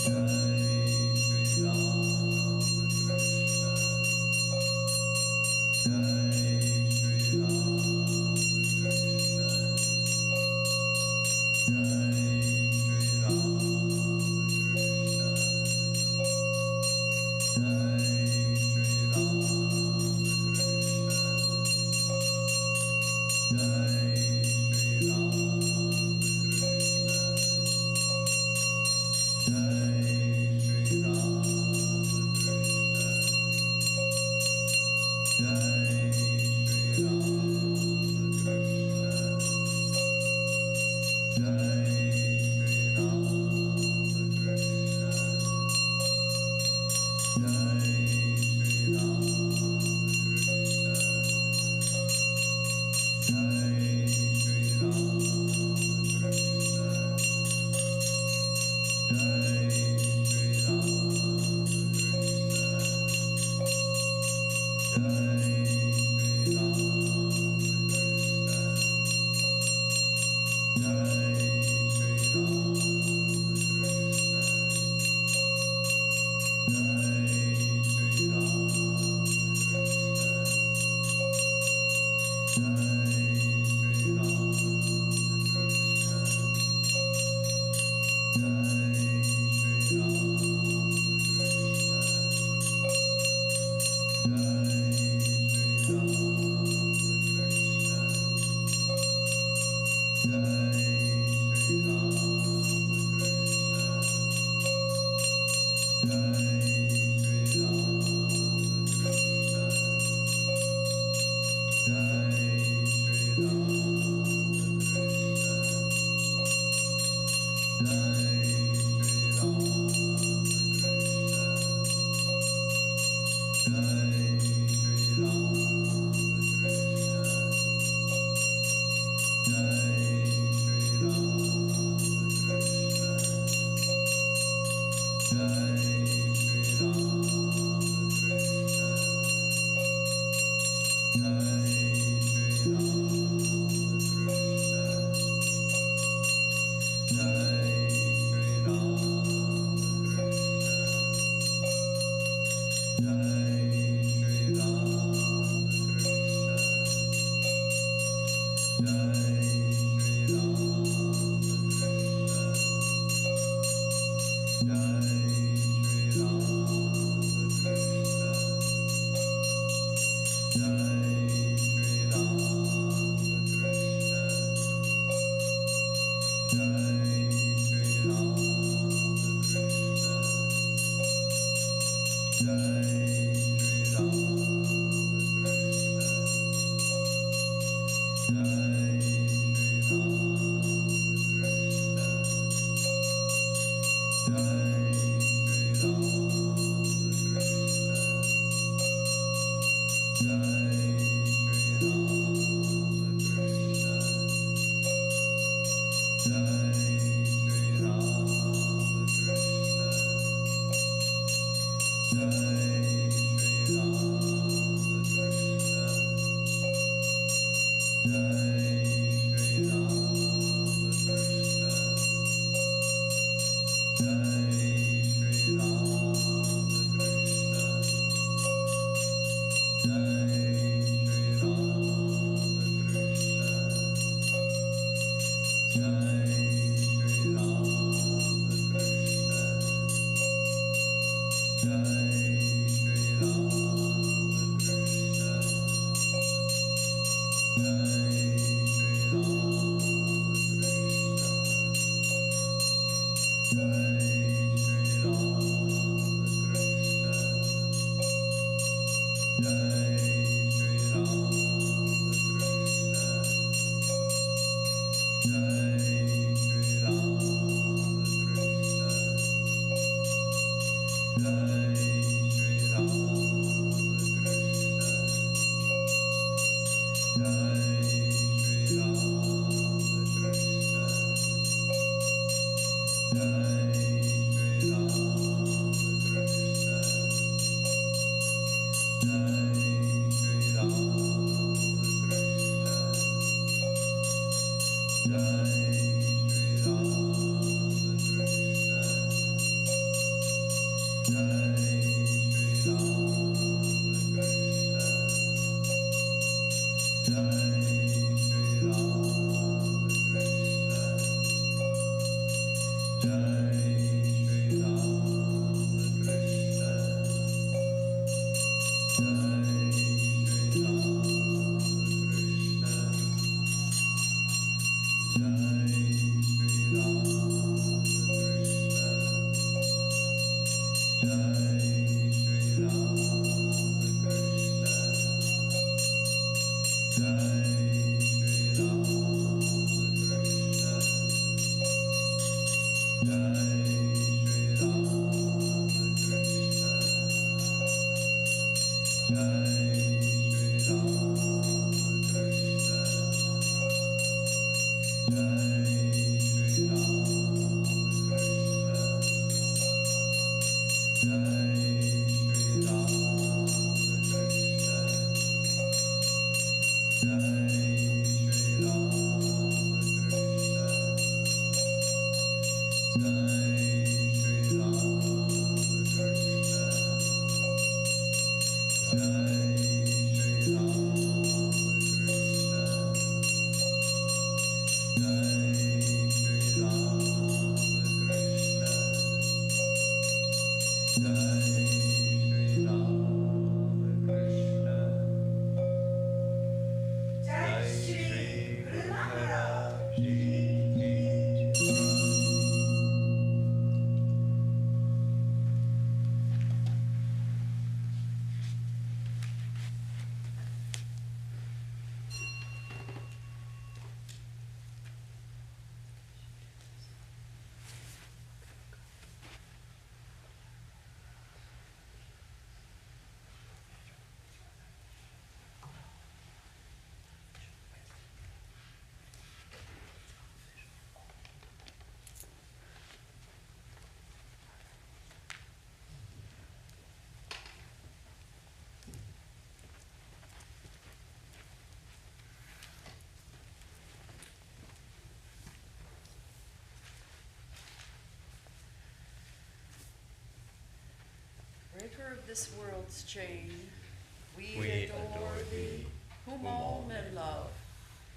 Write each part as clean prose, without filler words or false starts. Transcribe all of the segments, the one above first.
Jai Breaker of this world's chain, we adore thee, whom all men love,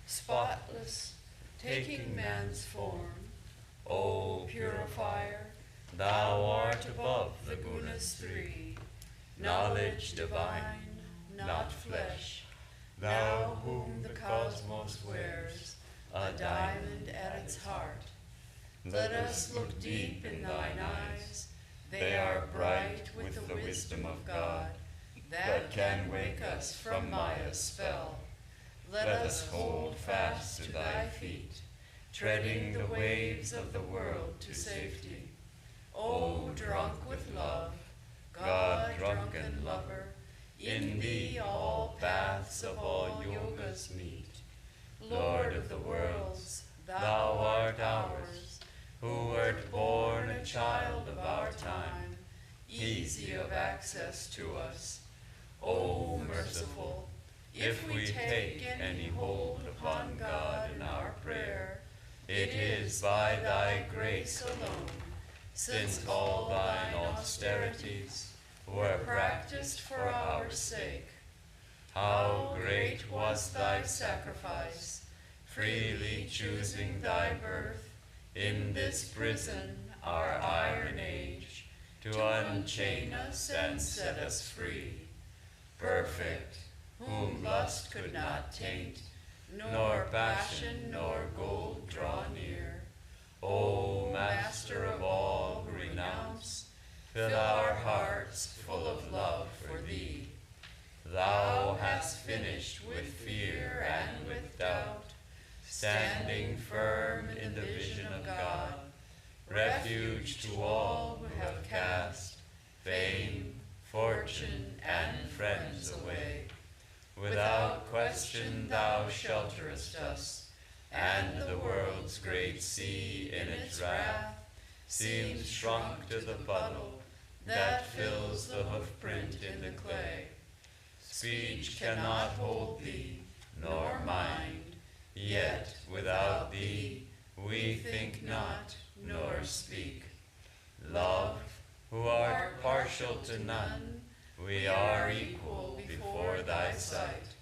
spotless, taking man's form. O purifier, thou art above the gunas three, knowledge divine, not flesh, thou whom the cosmos wears, a diamond at its heart. Let us look deep in thine eyes, they are bright with the wisdom of God, that can wake us from Maya's spell. Let us hold fast to thy feet, treading the waves of the world to safety. O drunk with love, God drunken lover, in thee all paths of all yogas meet. Lord of the worlds, thou art ours, who wert born a child of our time, easy of access to us. O merciful, if we take any hold upon God in our prayer, it is by thy grace alone, since all thine austerities were practiced for our sake. How great was thy sacrifice, freely choosing thy birth in this prison, our iron age, to unchain us and set us free. Perfect, whom lust could not taint, nor passion nor gold draw near. O Master of all who renounce, fill our hearts full of love for thee. Thou hast finished with fear and with doubt, standing firm in the vision of God, refuge to all who have cast fame, fortune, and friends away. Without question thou shelterest us, and the world's great sea in its wrath seems shrunk to the puddle that fills the hoofprint in the clay. Speech cannot hold thee, nor mind, yet without thee we think not, nor speak. Love, who art partial to none, we are equal before thy sight.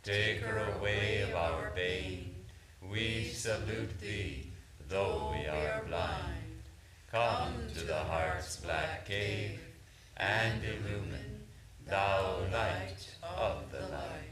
Taker away of our bane, we salute thee, though we are blind. Come to the heart's black cave, and illumine, thou light of the light.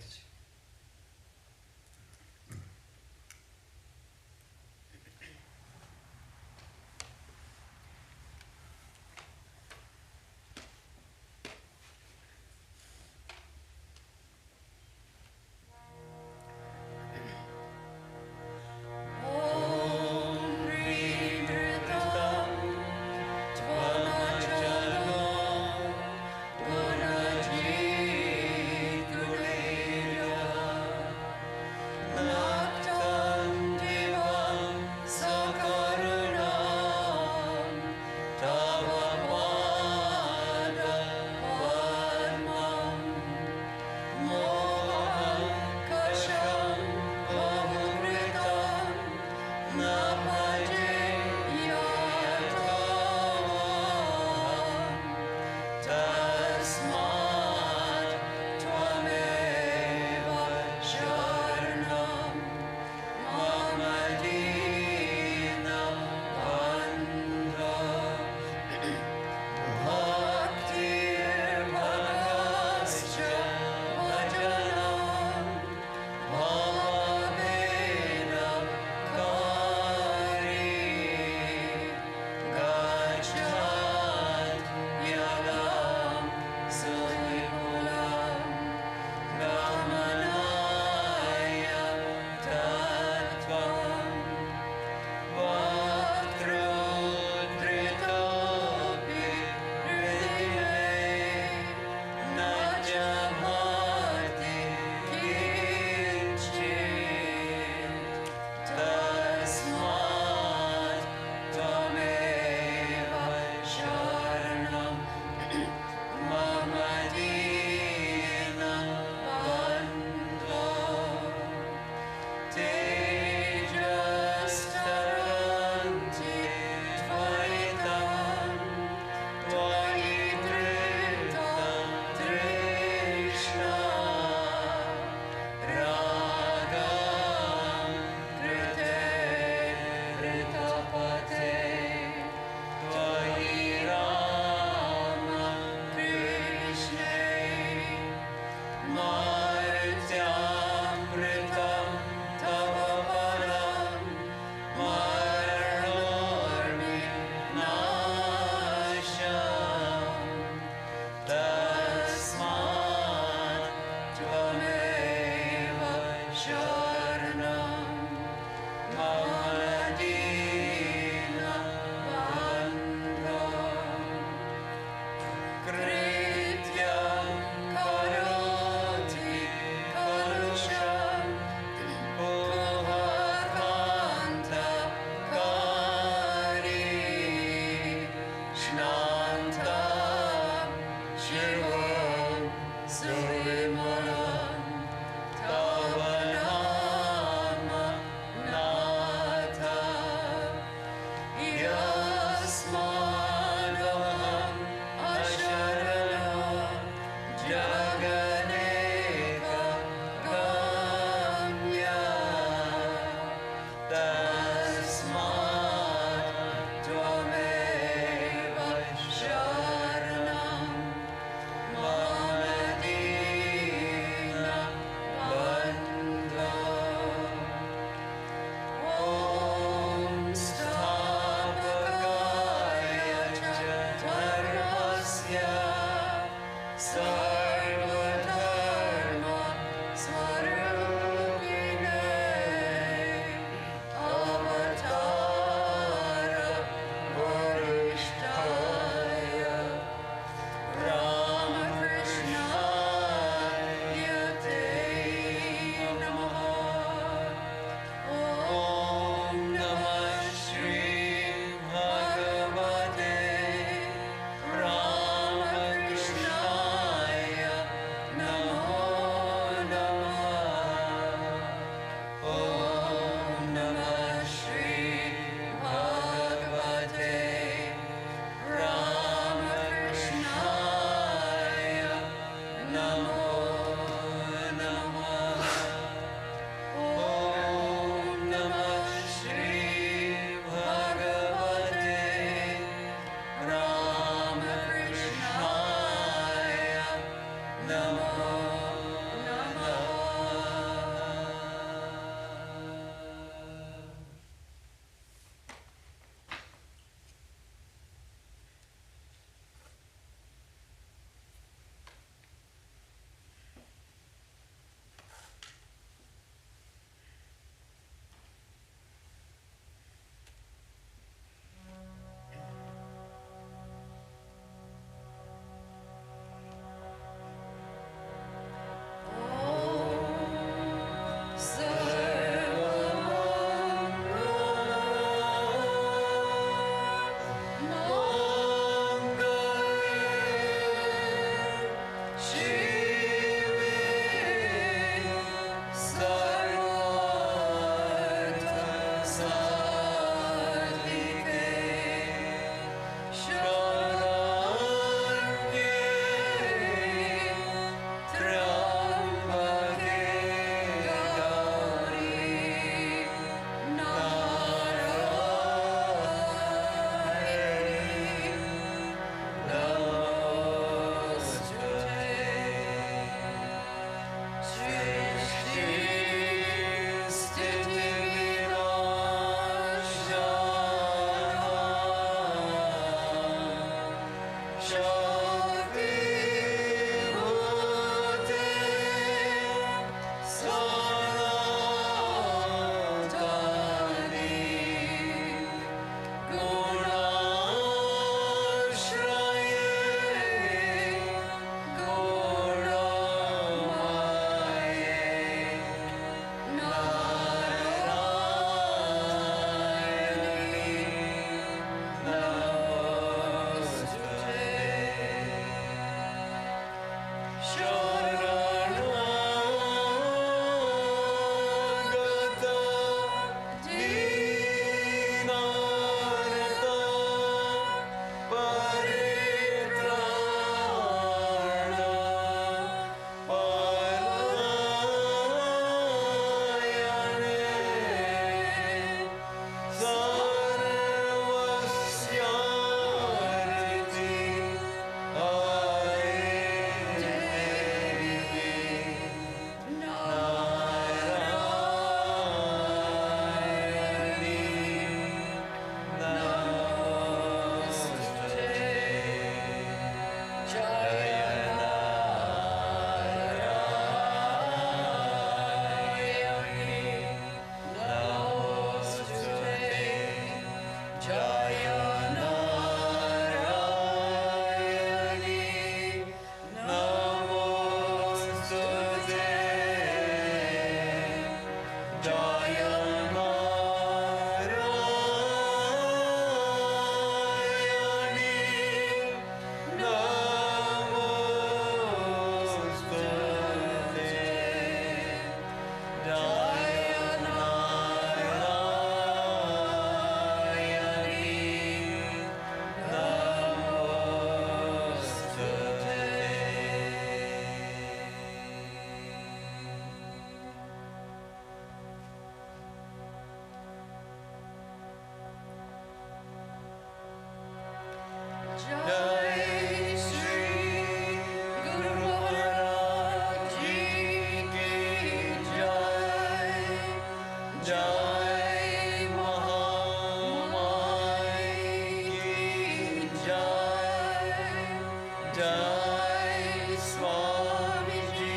Jai Swamiji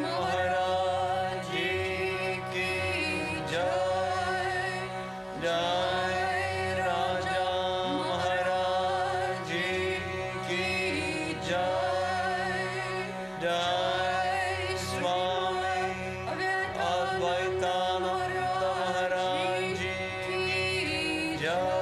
Maharaj Ki Jai. Jai Raja Maharaj Ki Jai. Jai Swami Advaitananda Maharaj Ki Jai.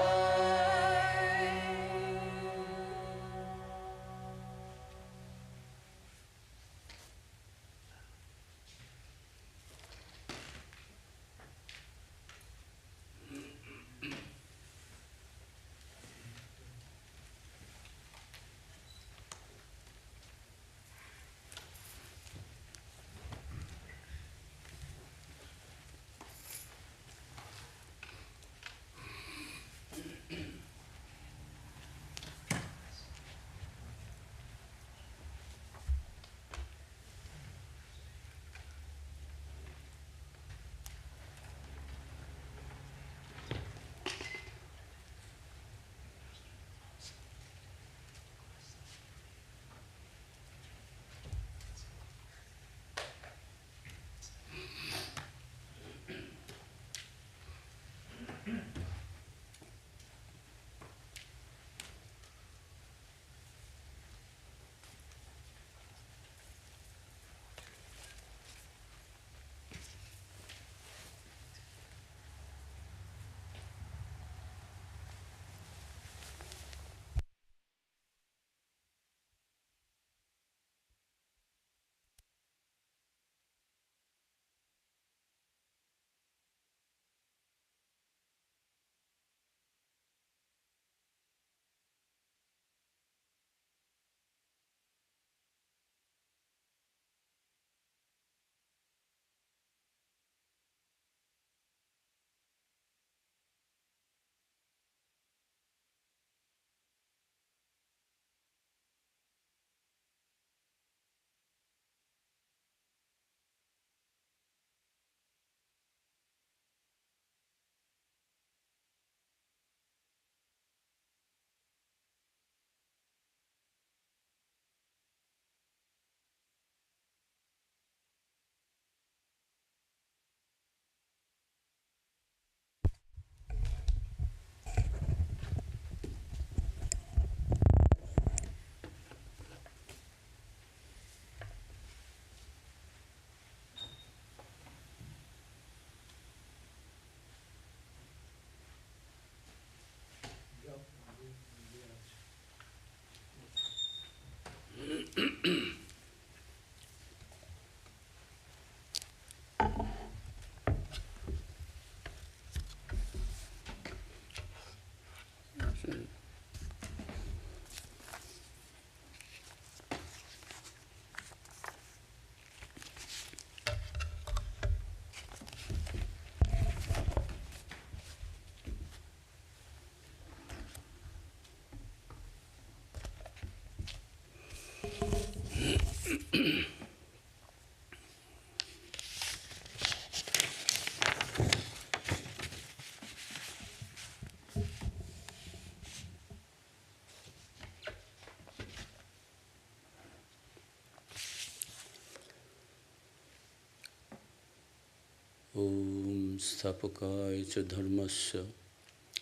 Om Stapakaya cha dharmasya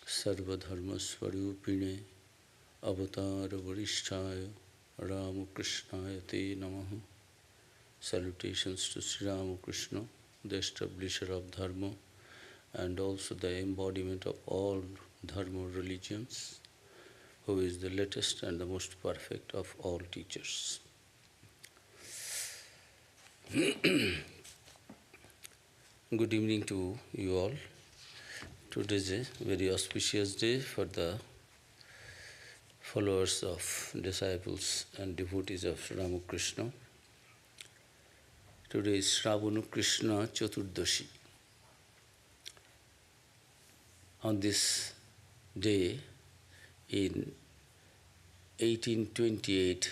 sarvadharmasvarupine avatara varishtaya Ramakrishnaya te namaha. Salutations to Sri Ramakrishna, the establisher of dharma and also the embodiment of all dharma religions, who is the latest and the most perfect of all teachers. Good evening to you all. Today is a very auspicious day for the followers of disciples and devotees of Ramakrishna. Today is Shravana Krishna Chaturdashi. On this day, in 1828,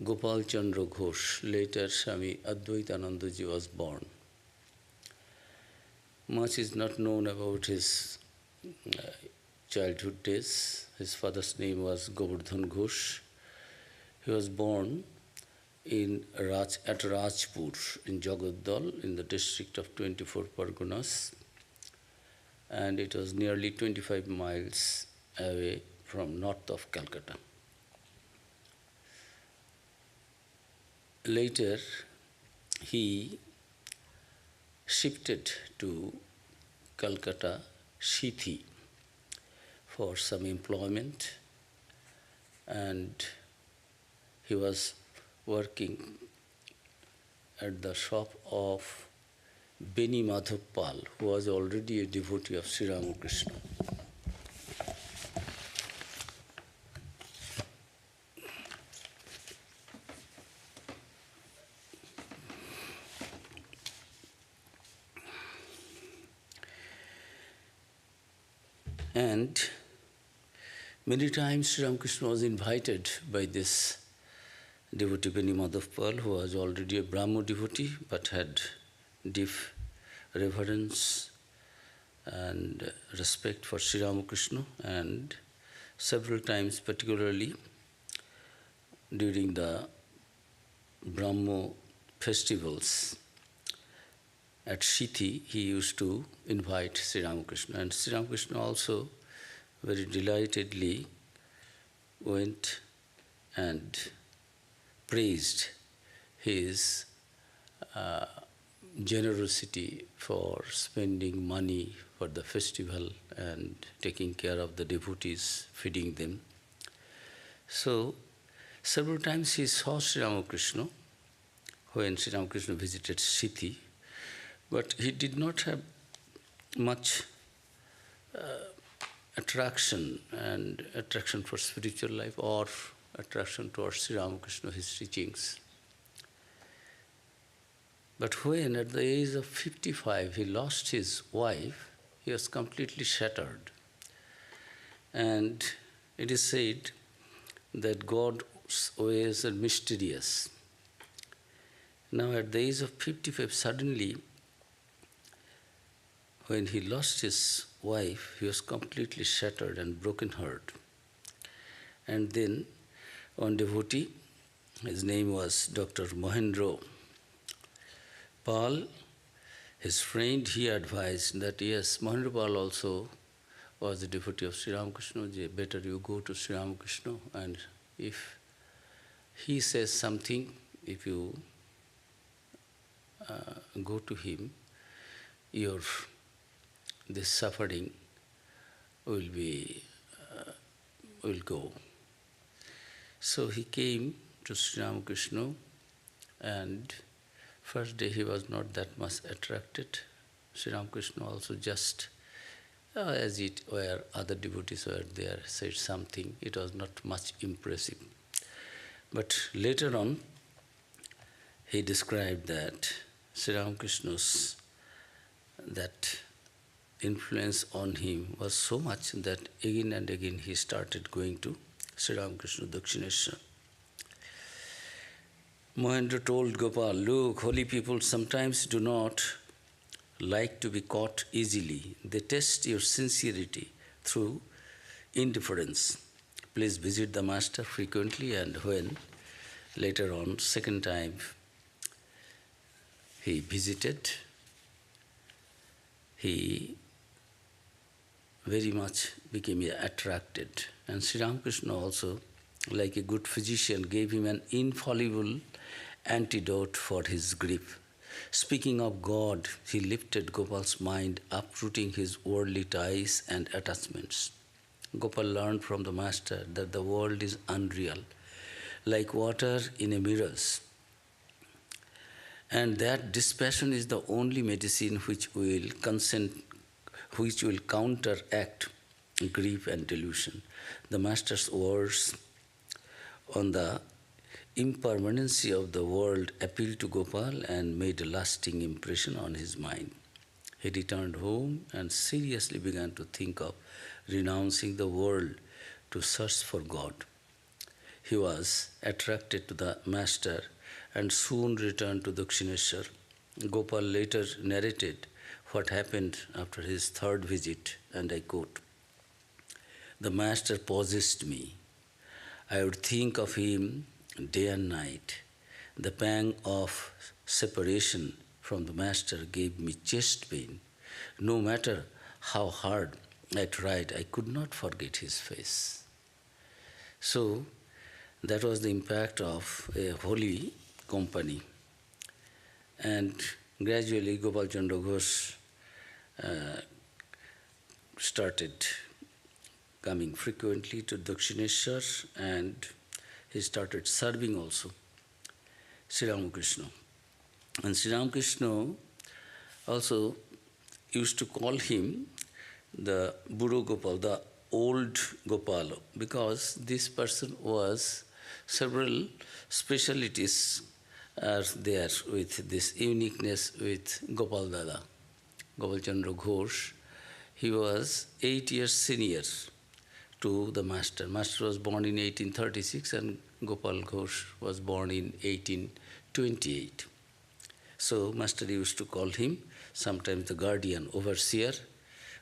Gopal Chandra Ghosh, later Swami Advaitanandaji, was born. Much is not known about his childhood days. His father's name was Govardhan Ghosh He was born at Rajpur in Jagaddal in the district of 24 Parganas, and it was nearly 25 miles away from north of Calcutta. Later, he shifted to Calcutta Shithi for some employment, and he was working at the shop of Beni Madhav Pal, who was already a devotee of Sri Ramakrishna. And many times Sri Ramakrishna was invited by this devotee Beni Madhav Pal, who was already a Brahmo devotee but had deep reverence and respect for Sri Ramakrishna, and several times, particularly during the Brahmo festivals at Shithi, he used to invite Sri Ramakrishna, and Sri Ramakrishna also very delightedly went and praised his generosity for spending money for the festival and taking care of the devotees, feeding them. So, several times he saw Sri Ramakrishna when Sri Ramakrishna visited Shithi, but he did not have much attraction for spiritual life or attraction towards Sri Ramakrishna, his teachings. But when at the age of 55 he lost his wife, he was completely shattered. And it is said that God's ways are mysterious. Now at the age of 55, suddenly, when he lost his wife, he was completely shattered and broken-hearted. And then one devotee, his name was Dr. Mahendra Pal, his friend, he advised that yes, Mahendra Pal also was a devotee of Sri Ramakrishna, better you go to Sri Ramakrishna, and if he says something, if you go to him, this suffering will go. So he came to Sri Ramakrishna, and first day he was not that much attracted. Sri Ramakrishna also just, as it were, other devotees were there, said something. It was not much impressive. But later on, he described that Sri Ramakrishna's that influence on him was so much that again and again he started going to Sri Ramakrishna Dakshineshwar. Mahendra told Gopal, look, holy people sometimes do not like to be caught easily. They test your sincerity through indifference. Please visit the master frequently, and when later on, second time, he visited, he very much became attracted. And Sri Ramakrishna also, like a good physician, gave him an infallible antidote for his grief. Speaking of God, he lifted Gopal's mind, uprooting his worldly ties and attachments. Gopal learned from the master that the world is unreal, like water in a mirror, and that dispassion is the only medicine which will counteract grief and delusion. The master's words on the impermanency of the world appealed to Gopal and made a lasting impression on his mind. He returned home and seriously began to think of renouncing the world to search for God. He was attracted to the master and soon returned to Dakshineshwar. Gopal later narrated what happened after his third visit, and I quote, "The master possessed me. I would think of him day and night. The pang of separation from the Master gave me chest pain. No matter how hard I tried, I could not forget his face. So, that was the impact of a holy company. And gradually, Gopal Chandra Ghosh started coming frequently to Dakshineshwar, and he started serving also Sri Ramakrishna. And Sri Ramakrishna also used to call him the Buddha Gopal, the old Gopal, because this person was several specialities are there with this uniqueness with Gopal Dada, Gopal Chandra Ghosh. He was 8 years senior to the Master. Master was born in 1836 and Gopal Ghosh was born in 1828. So Master used to call him sometimes the guardian, overseer,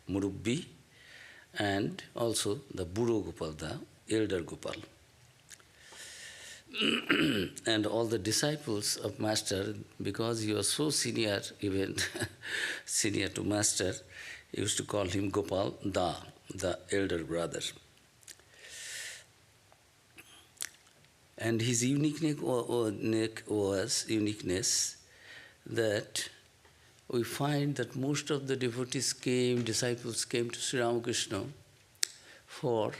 Murubbi, and also the Buddha Gopal, the elder Gopal. And all the disciples of Master, because he was so senior, even senior to Master, used to call him Gopal Da, the elder brother. And his uniqueness that we find that most of the devotees disciples came to Sri Ramakrishna for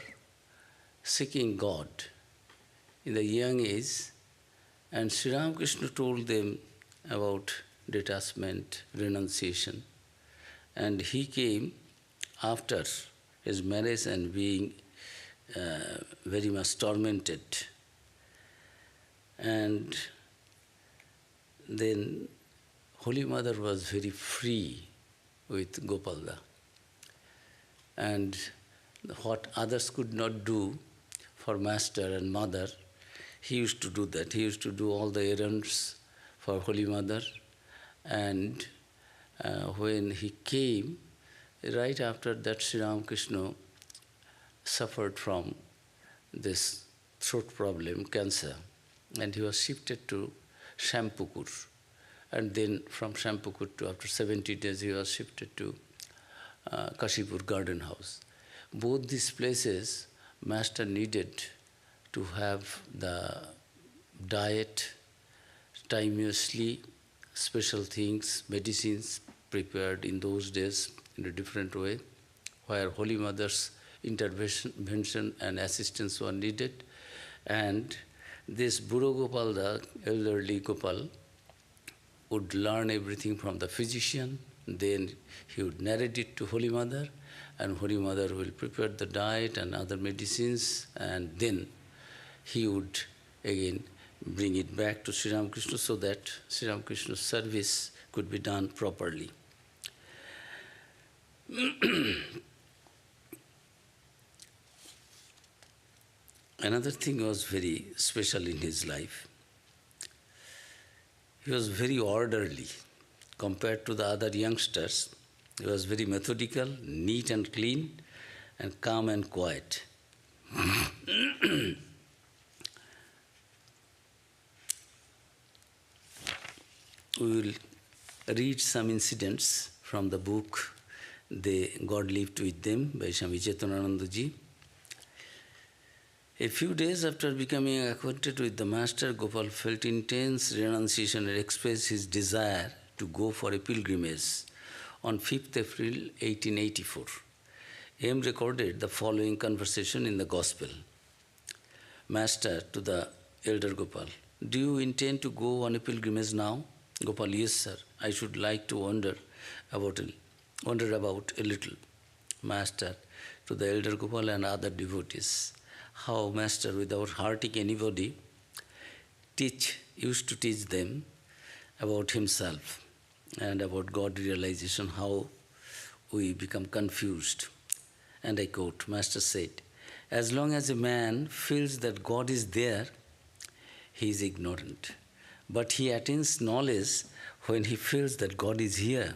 seeking God in the young age, and Sri Ramakrishna told them about detachment, renunciation, and he came after his marriage and being very much tormented. And then Holy Mother was very free with Gopalda. And what others could not do for Master and Mother, he used to do that. He used to do all the errands for Holy Mother. And when he came, right after that, Sri Ramakrishna suffered from this throat problem, cancer, and he was shifted to Shampukur. And then from Shampukur to after 70 days, he was shifted to Kashipur Garden House. Both these places, Master needed to have the diet, timeously, special things, medicines prepared in those days in a different way, where Holy Mother's intervention and assistance were needed. And this Buddha Gopal, the elderly Gopal, would learn everything from the physician, then he would narrate it to Holy Mother, and Holy Mother will prepare the diet and other medicines, and then he would again bring it back to Sri Ramakrishna so that Sri Ramakrishna's service could be done properly. Another thing was very special in his life. He was very orderly compared to the other youngsters. He was very methodical, neat and clean, and calm and quiet. We will read some incidents from the book God Lived With Them by Swami Chetanananda Ji. A few days after becoming acquainted with the Master, Gopal felt intense renunciation and expressed his desire to go for a pilgrimage on 5th April 1884. M recorded the following conversation in the Gospel. Master to the elder Gopal, do you intend to go on a pilgrimage now? Gopal, yes, sir. I should like to wander about a little. Master to the elder Gopal and other devotees. How Master, without hurting anybody, used to teach them about himself and about God realization, how we become confused. And I quote, Master said, as long as a man feels that God is there, he is ignorant. But he attains knowledge when he feels that God is here.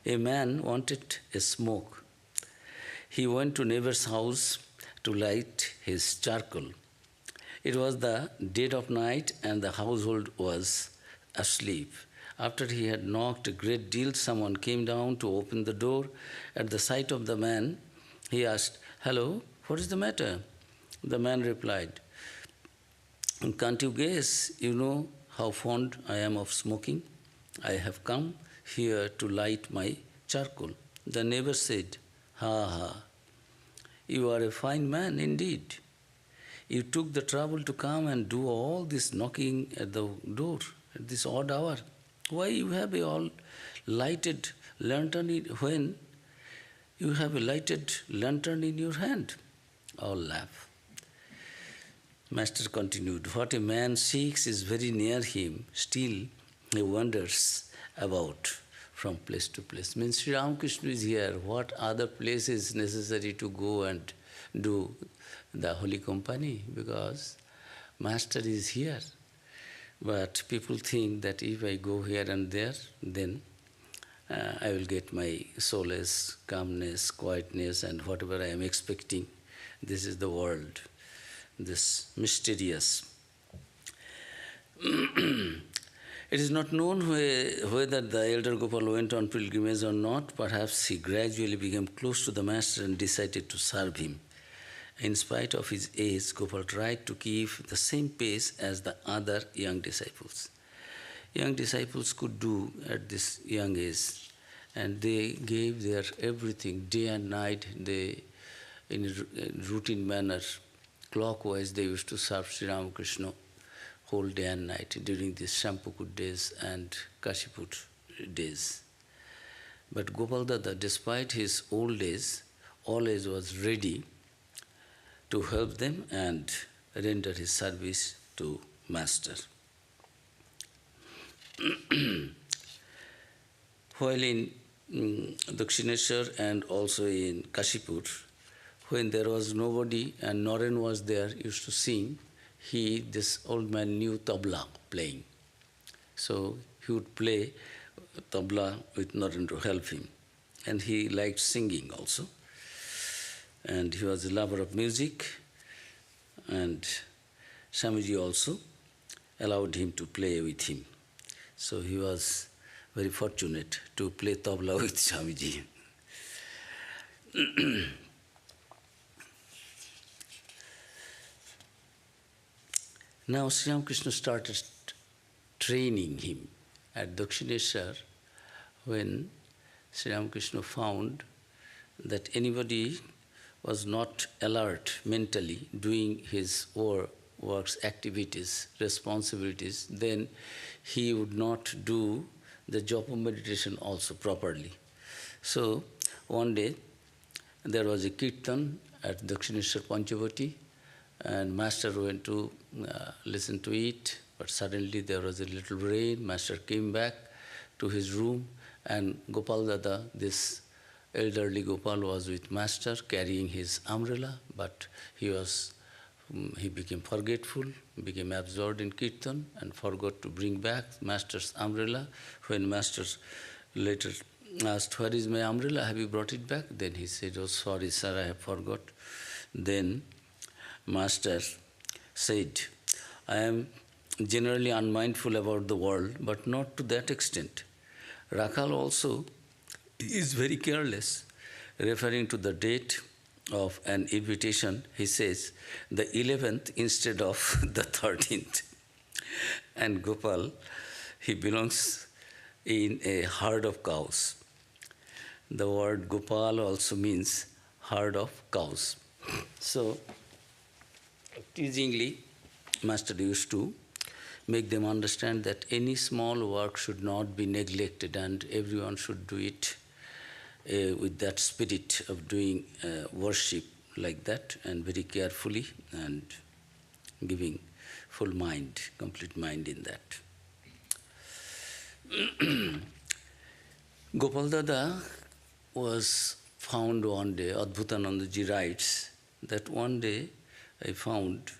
A man wanted a smoke. He went to neighbor's house to light his charcoal. It was the dead of night and the household was asleep. After he had knocked a great deal, someone came down to open the door. At the sight of the man, he asked, "Hello, what is the matter?" The man replied, "Can't you guess? You know how fond I am of smoking. I have come here to light my charcoal." The neighbor said, "Ha ha, you are a fine man indeed. You took the trouble to come and do all this knocking at the door at this odd hour. Why you have a all lighted lantern when you have a lighted lantern in your hand?" All laugh. Master continued, "What a man seeks is very near him. Still, he wanders about from place to place." Means Sri Ramakrishna is here. What other place is necessary to go and do the holy company? Because Master is here. But people think that if I go here and there, then I will get my solace, calmness, quietness, and whatever I am expecting. This is the world, this mysterious. It is not known whether the elder Gopal went on pilgrimage or not. Perhaps he gradually became close to the Master and decided to serve him. In spite of his age, Gopal tried to keep the same pace as the other young disciples. Young disciples could do at this young age, and they gave their everything, day and night. They, in a routine manner, clockwise, they used to serve Sri Ramakrishna whole day and night during these Shampukut days and Kashiput days. But Gopal Dada, despite his old age, always was ready to help them and render his service to Master. While in Dakshineshwar and also in Kashipur, when there was nobody and Naren was there, used to sing, this old man knew tabla playing. So he would play tabla with Naren to help him. And he liked singing also. And he was a lover of music, and Swamiji also allowed him to play with him. So he was very fortunate to play tabla with Swamiji. Now Sri Ramakrishna started training him at Dakshineshwar when Sri Ramakrishna found that anybody was not alert mentally doing his works, activities, responsibilities, then he would not do the japa meditation also properly. So one day there was a kirtan at Dakshineshwar Panchavati, and Master went to listen to it, but suddenly there was a little rain. Master came back to his room, and Gopal Dada, this elderly Gopal, was with Master carrying his umbrella, but he became forgetful, became absorbed in kirtan and forgot to bring back Master's umbrella. When Master later asked, "Where is my umbrella? Have you brought it back?" Then he said, "Oh, sorry, sir, I have forgot." Then Master said, "I am generally unmindful about the world, but not to that extent. Rakhal also is very careless." Referring to the date of an invitation, he says, the 11th instead of the 13th. And Gopal, he belongs in a herd of cows. The word Gopal also means herd of cows. So, teasingly, Master used to make them understand that any small work should not be neglected and everyone should do it with that spirit of doing worship like that, and very carefully and giving full mind, complete mind in that. Gopal Dada was found one day, Adbhutanandaji writes, that one day I found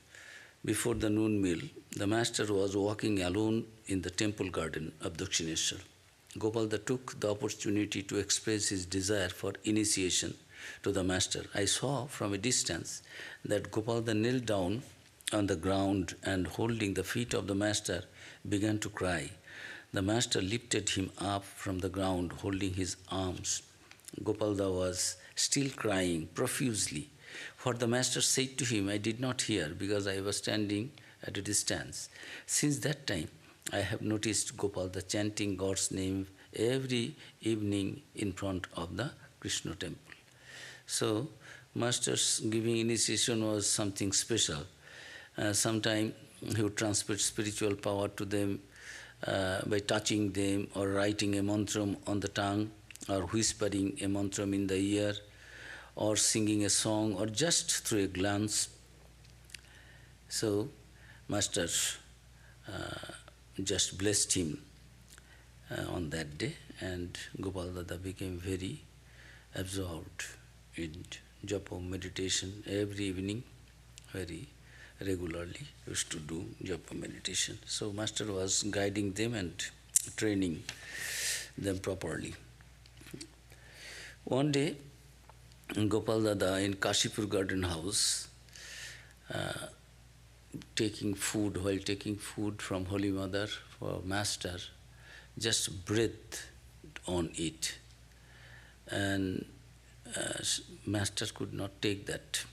before the noon meal, the Master was walking alone in the temple garden of Dakshineshwar. Gopalda took the opportunity to express his desire for initiation to the Master. I saw from a distance that Gopalda knelt down on the ground and holding the feet of the master, began to cry. The master lifted him up from the ground, holding his arms. Gopalda was still crying profusely. For the master said to him, I did not hear because I was standing at a distance. Since that time, I have noticed Gopalda chanting God's name every evening in front of the Krishna temple. So, master's giving initiation was something special. Sometime he would transmit spiritual power to them by touching them or writing a mantram on the tongue or whispering a mantram in the ear or singing a song or just through a glance. So, master just blessed him on that day, and Gopal Dada became very absorbed in japa meditation every evening, very regularly used to do japa meditation. So master was guiding them and training them properly. One day, Gopal Dada in Kashipur Garden House, while taking food from Holy Mother for master, just breathed on it, and master could not take that.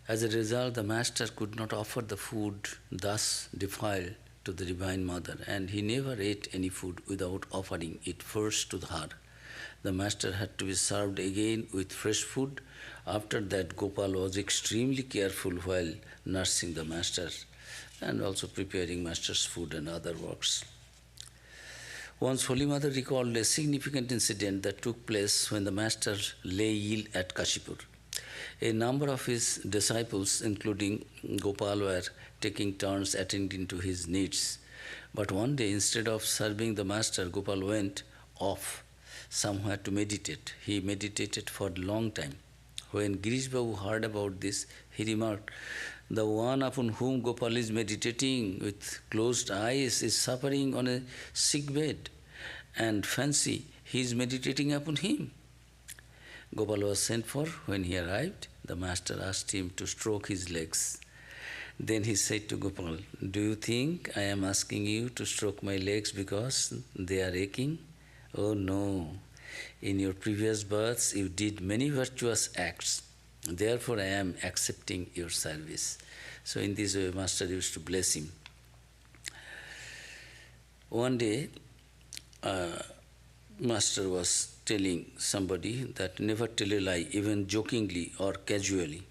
As a result, the master could not offer the food thus defiled to the Divine Mother, and he never ate any food without offering it first to her. The master had to be served again with fresh food. After that, Gopal was extremely careful while nursing the master and also preparing master's food and other works. Once Holy Mother recalled a significant incident that took place when the master lay ill at Kashipur. A number of his disciples, including Gopal, were taking turns attending to his needs. But one day, instead of serving the master, Gopal went off somewhere to meditate. He meditated for a long time. When Girish Babu heard about this, he remarked, the one upon whom Gopal is meditating with closed eyes is suffering on a sick bed, and fancy he is meditating upon him. Gopal was sent for. When he arrived, the master asked him to stroke his legs. Then he said to Gopal, do you think I am asking you to stroke my legs because they are aching? Oh no, in your previous births you did many virtuous acts. Therefore I am accepting your service. So in this way, master used to bless him. One day, master was telling somebody that never tell a lie, even jokingly or casually.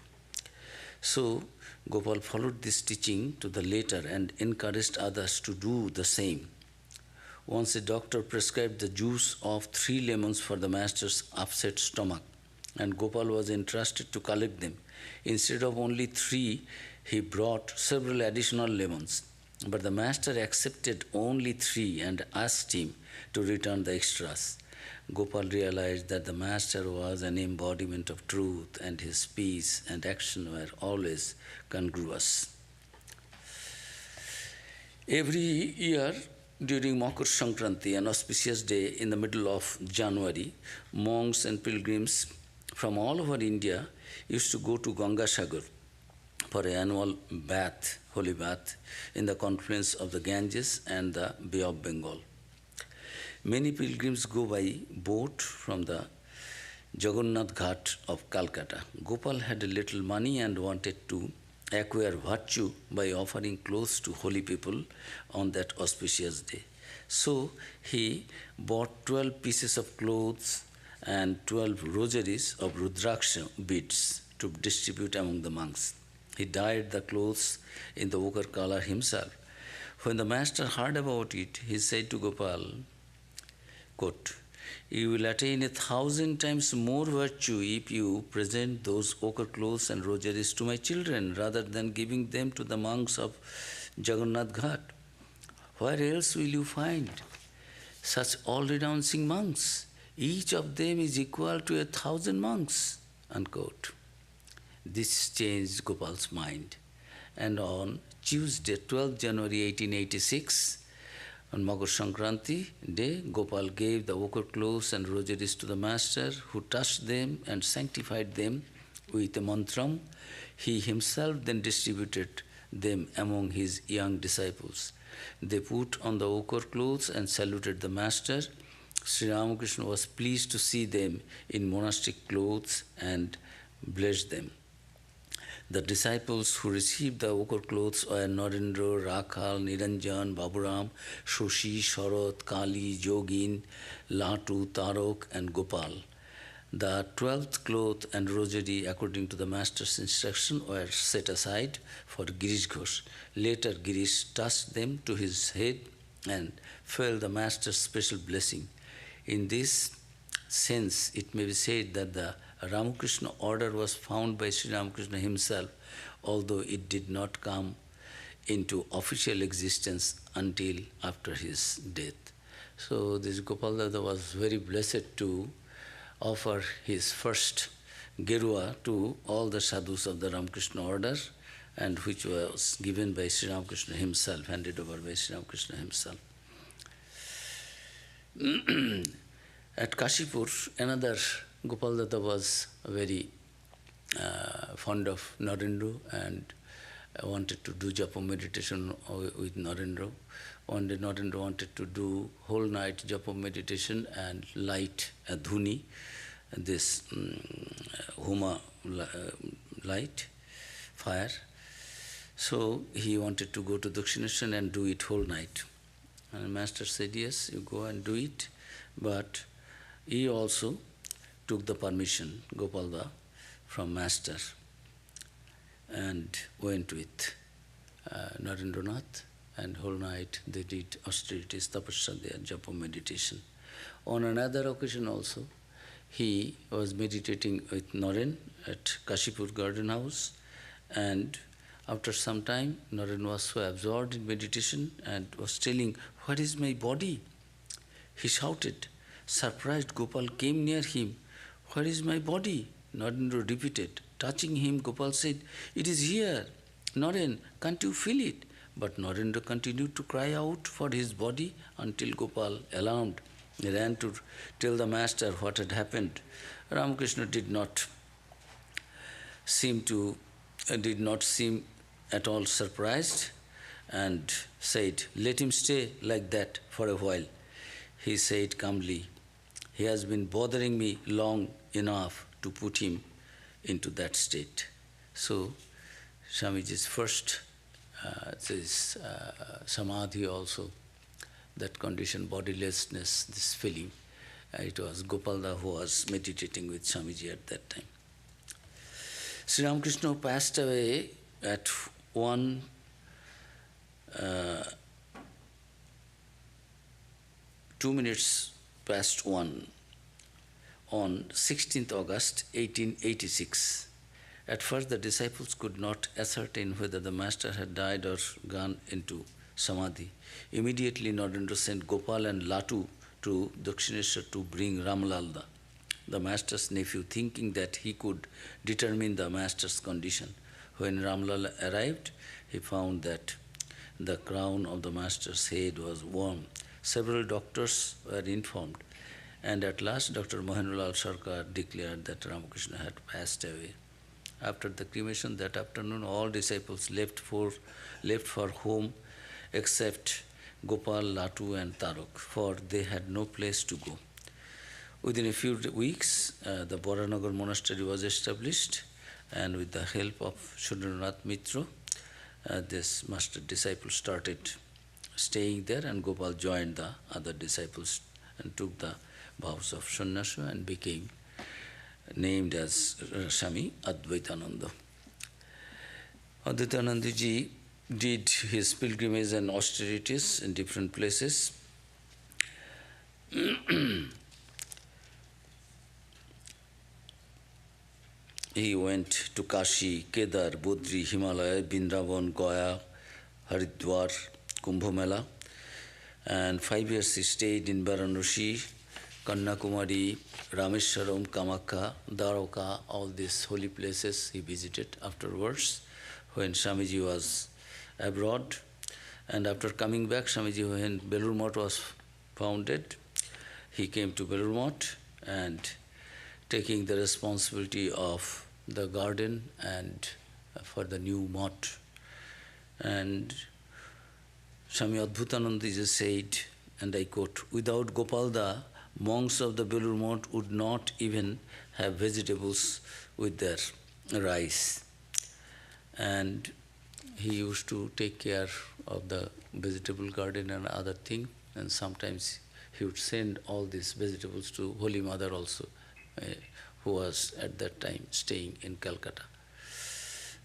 So Gopal followed this teaching to the letter and encouraged others to do the same. Once a doctor prescribed the juice of 3 lemons for the master's upset stomach, and Gopal was entrusted to collect them. Instead of only 3, he brought several additional lemons. But the master accepted only 3 and asked him to return the extras. Gopal realized that the master was an embodiment of truth, and his speech and action were always congruous. Every year, during Makar Sankranti, an auspicious day in the middle of January, monks and pilgrims from all over India used to go to Ganga Sagar for an annual bath, holy bath, in the confluence of the Ganges and the Bay of Bengal. Many pilgrims go by boat from the Jagannath Ghat of Calcutta. Gopal had a little money and wanted to acquire virtue by offering clothes to holy people on that auspicious day. So he bought 12 pieces of clothes and 12 rosaries of Rudraksha beads to distribute among the monks. He dyed the clothes in the ochre color himself. When the master heard about it, he said to Gopal, quote, you will attain 1,000 times more virtue if you present those ochre clothes and rosaries to my children rather than giving them to the monks of Jagannath Ghat. Where else will you find such all-renouncing monks? Each of them is equal to 1,000 monks, unquote. This changed Gopal's mind. And on Tuesday, 12 January 1886, on Makar Sankranti day, Gopal gave the ochre clothes and rosaries to the master, who touched them and sanctified them with a mantram. He himself then distributed them among his young disciples. They put on the ochre clothes and saluted the master. Sri Ramakrishna was pleased to see them in monastic clothes and blessed them. The disciples who received the ochre clothes were Narendra, Rakhal, Niranjan, Baburam, Shoshi, Sharat, Kali, Jogin, Latu, Tarok, and Gopal. The 12th cloth and rosary, according to the master's instruction, were set aside for Girish Ghosh. Later, Girish touched them to his head and felt the master's special blessing. In this sense, it may be said that the Ramakrishna order was found by Sri Ramakrishna himself, although it did not come into official existence until after his death. So this Gopal Dada was very blessed to offer his first Gerua to all the sadhus of the Ramakrishna order, and which was given by Sri Ramakrishna himself, handed over by Sri Ramakrishna himself. At Kashipur, another Gopal Datta was very fond of Narendra and wanted to do japa meditation with Narendra. One day Narendra wanted to do whole night japa meditation and light a dhuni, this homa light, fire. So he wanted to go to Dakshineshwar and do it whole night. And the master said, yes, you go and do it. But he also took the permission, Gopalda, from master and went with Narendranath, and whole night they did austerities, tapasya, japa meditation. On another occasion also, he was meditating with Naren at Kashipur Garden House, and after some time, Naren was so absorbed in meditation and was telling, "What is my body?" He shouted. Surprised, Gopal came near him. "Where is my body?" Narendra repeated. Touching him, Gopal said, "It is here. Naren, can't you feel it?" But Narendra continued to cry out for his body until Gopal, alarmed, ran to tell the master what had happened. Ramakrishna did not seem at all surprised and said, "Let him stay like that for a while." He said calmly, "He has been bothering me long enough to put him into that state." So, Swamiji's first samadhi also, that condition, bodilessness, this feeling, it was Gopalda who was meditating with Swamiji at that time. Sri Ramakrishna passed away at 2 minutes past 1 on 16th August 1886. At first the disciples could not ascertain whether the master had died or gone into samadhi. Immediately Narendra sent Gopal and Latu to Dakshineshwar to bring Ramlalda, the master's nephew, thinking that he could determine the master's condition. When Ramlal arrived, he found that the crown of the master's head was warm. Several doctors were informed, and at last Dr. Mahendralal Sarkar declared that Ramakrishna had passed away. After the cremation that afternoon, all disciples left for home except Gopal, Latu and Tarok, for they had no place to go. Within a few weeks, the Boranagar monastery was established, and with the help of Surendranath Mitra, this master disciple started staying there, and Gopal joined the other disciples and took the vows of sannyasa and became named as Swami Advaitananda. Advaitananda ji did his pilgrimage and austerities in different places. He went to Kashi, Kedar, Bodri, Himalaya, Vrindavan, Gaya, Haridwar, Kumbh Mela, and 5 years he stayed in Varanasi, Kanyakumari, Rameswaram, Kamakya, Dwarka, all these holy places he visited afterwards when Swamiji was abroad. And after coming back, Swamiji, when Belur Math was founded, he came to Belur Math and taking the responsibility of the garden and for the new Math. And Swami Adbhutananda said, and I quote, "Without Gopalda, monks of the Belur Math would not even have vegetables with their rice." And he used to take care of the vegetable garden and other things, and sometimes he would send all these vegetables to Holy Mother also, who was at that time staying in Calcutta.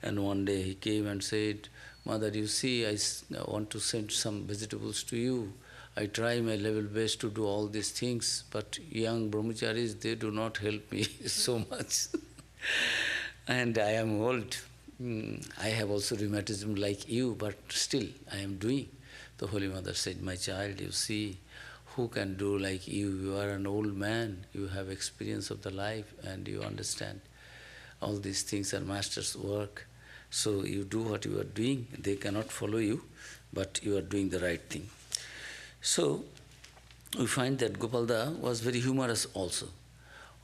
And one day he came and said, "Mother, you see, I want to send some vegetables to you. I try my level best to do all these things, but young brahmacharis, they do not help me so much. And I am old. I have also rheumatism like you, but still I am doing." The Holy Mother said, "My child, you see, who can do like you? You are an old man, you have experience of the life, and you understand all these things are master's work. So you do what you are doing. They cannot follow you, but you are doing the right thing." So we find that Gopalda was very humorous also.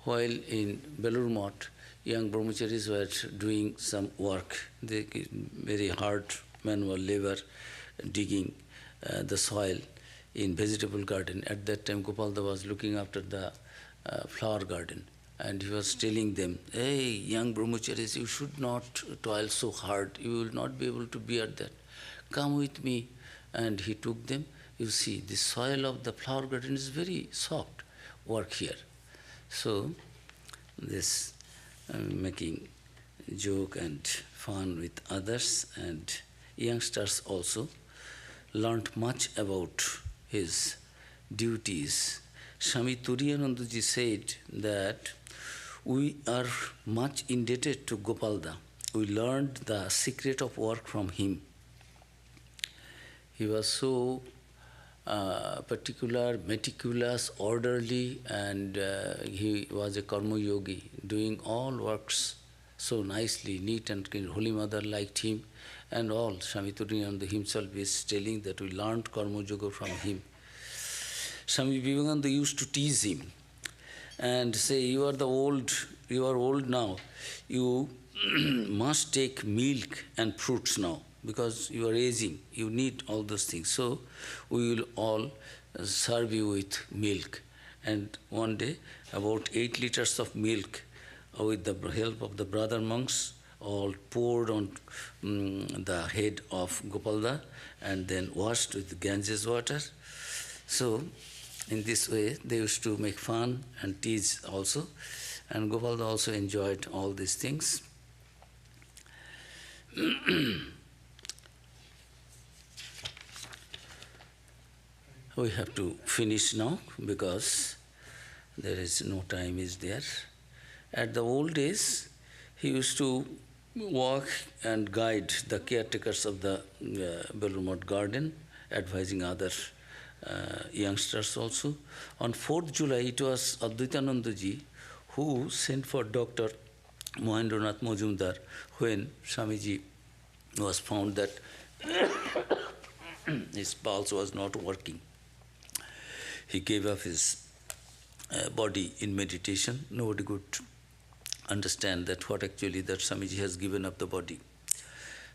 While in Belur Math, young brahmacharis were doing some work, they very hard manual labor, digging the soil in vegetable garden. At that time, Gopalda was looking after the flower garden, and he was telling them, "Hey, young brahmacharis, you should not toil so hard. You will not be able to bear that. Come with me." And he took them. You see, the soil of the flower garden is very soft. Work here. So this making joke and fun with others, and youngsters also learnt much about his duties. Swami Turiyanandaji said that we are much indebted to Gopalda. We learned the secret of work from him. He was so particular, meticulous, orderly, and he was a karma yogi, doing all works so nicely, neat and clean. Holy Mother liked him, and all. Swami Turiyananda himself is telling that we learned karma yoga from him. Swami Vivekananda used to tease him and say, "You are old now. You must take milk and fruits now, because you are aging, you need all those things. So we will all serve you with milk." And one day, about 8 liters of milk, with the help of the brother monks, all poured on the head of Gopalda and then washed with Ganges water. So in this way, they used to make fun and tease also. And Gopalda also enjoyed all these things. We have to finish now because there is no time is there. At the old days, he used to walk and guide the caretakers of the Belur Math garden, advising other youngsters also. On 4th July, it was Advaitanandaji who sent for Dr. Mohendranath Majumdar when Swamiji was found that his pulse was not working. He gave up his body in meditation. Nobody could understand that what actually that Swamiji has given up the body.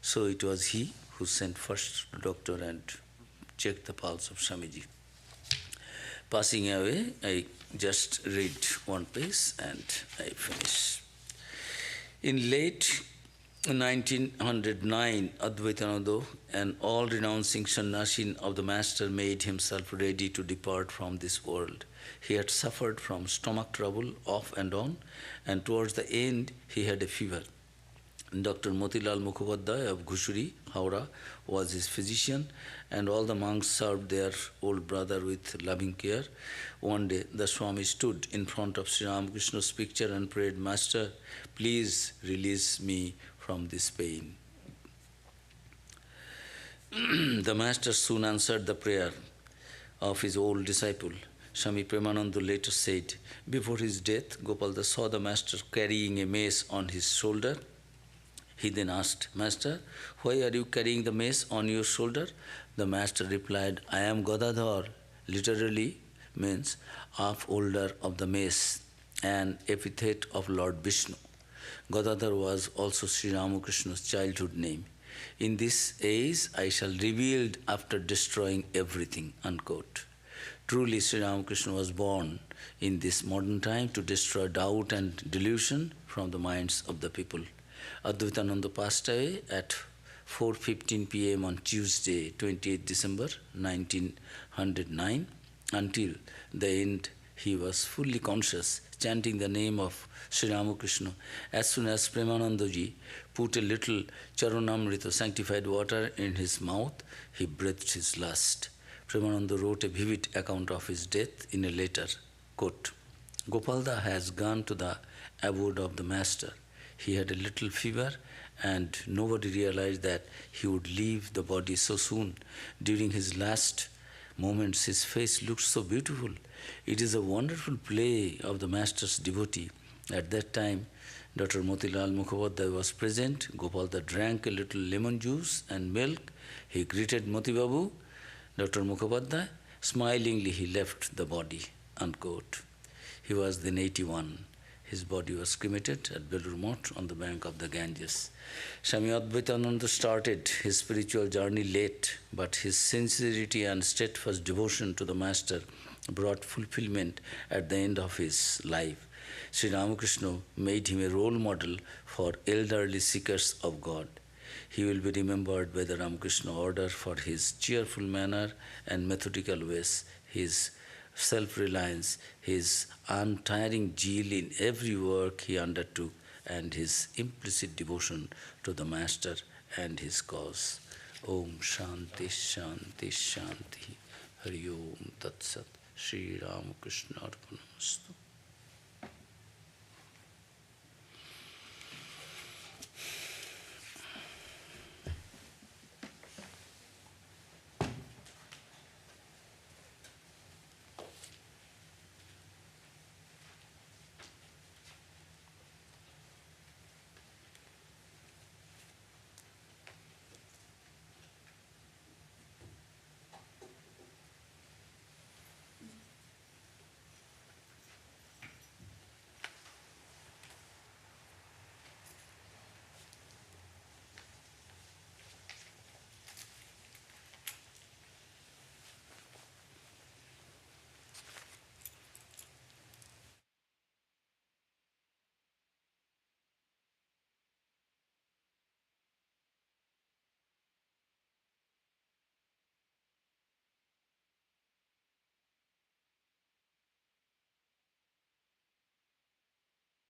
So it was he who sent first the doctor and checked the pulse of Swamiji. Passing away, I just read one page and I finish. In late 1909, Advaitananda, an all-renouncing sannyasin of the Master, made himself ready to depart from this world. He had suffered from stomach trouble off and on, and towards the end he had a fever. Dr. Motilal Mukhopadhyay of Ghushuri, Howrah, was his physician, and all the monks served their old brother with loving care. One day, the Swami stood in front of Sri Ramakrishna's picture and prayed, "Master, please release me from this pain." The Master soon answered the prayer of his old disciple. Swami Premananda later said, before his death, Gopalda saw the Master carrying a mace on his shoulder. He then asked, "Master, why are you carrying the mace on your shoulder?" The Master replied, "I am Gadadhar," literally means upholder of the mace, an epithet of Lord Vishnu. Gadadhar was also Sri Ramakrishna's childhood name. In this age I shall rebuild after destroying everything, unquote. Truly, Sri Ramakrishna was born in this modern time to destroy doubt and delusion from the minds of the people. Advaitananda passed away at 4:15 p.m. on Tuesday, 28 December 1909. Until the end, he was fully conscious, chanting the name of Sri Ramakrishna. As soon as Premanandaji put a little charanamrita, sanctified water, in his mouth, he breathed his last. Premananda wrote a vivid account of his death in a letter. Quote, Gopalda has gone to the abode of the Master. He had a little fever and nobody realized that he would leave the body so soon. During his last moments, his face looked so beautiful. It is a wonderful play of the Master's devotee. At that time, Dr. Motilal Mukhopadhyay was present. Gopalda drank a little lemon juice and milk. He greeted Moti Babu. Dr. Mukhopadhyay, smilingly he left the body, unquote. He was then 81. His body was cremated at Belur Math on the bank of the Ganges. Swami Advaitananda started his spiritual journey late, but his sincerity and steadfast devotion to the Master brought fulfillment at the end of his life. Sri Ramakrishna made him a role model for elderly seekers of God. He will be remembered by the Ramakrishna order for his cheerful manner and methodical ways, his self-reliance, his untiring zeal in every work he undertook, and his implicit devotion to the Master and his cause. Om Shanti Shanti Shanti. Hari Om Tat Sat. Sri Ramakrishna Arpanamastu.